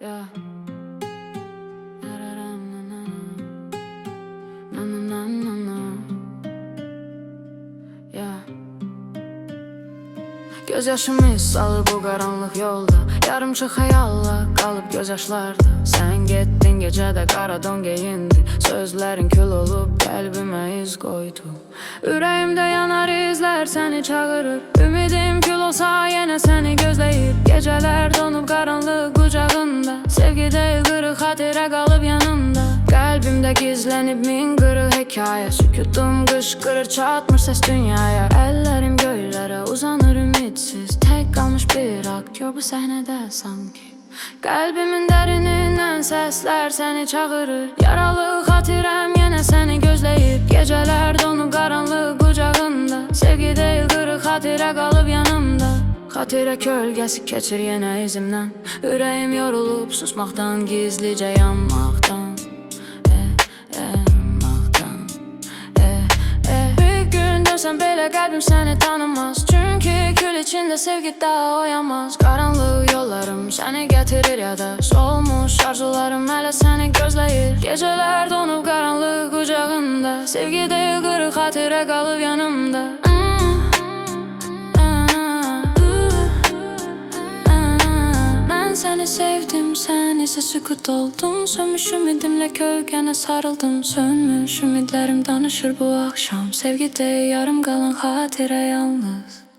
Yeah. Yeah. Göz yaşımı salır bu qaranlıq yolda, yarımçı xəyalla qalıb göz yaşlarda. Sən getdin gecədə qara don geyindi, sözlərin kül olub qəlbimə iz qoydu. Ürəyimdə yanar izlər səni çağırır, ümidim kül olsa yenə səni gözləyir. Gecələr donub qaranlıq qucağında, sevgi deyil qırıq xatirə qalıb yanımda. Qəlbimdə gizlənib min qırıq hekayə, sükutum qışqırır çatmır səs dünyaya. Əllərim göylərə uzanır ümidsiz, tək qalmış bir aktyor bu səhnədə sanki. Qəlbimin dərinindən səslər səni çağırır, yaralı xatirəm yenə səni gözləyir. Gecələr donub qaranlıq qucağında, sevgi deyil qırıq xatirə qalıb yanımda. Xatirə kölgəsi keçir yenə izimdən, ürəyim yorulub susmaqdan, gizlicə yanmaqdan. Sən belə qəlbim səni tanımaz, çünki kül içində sevgi daha oyanmaz. Qaranlıq yollarım səni gətirir ya da solmuş arzularım hələ səni gözləyir. Gecələr donub qaranlıq qucağında, sevgi deyil qırıq xatirə qalıb yanımda. Mən səni sevdim, sən isə sükut oldun. Sönmüş ümidimlə kölgənə sarıldım. Sönmüş ümidlərim danışır bu axşam. Sevgi deyil yarım qalan xatirə yalnız.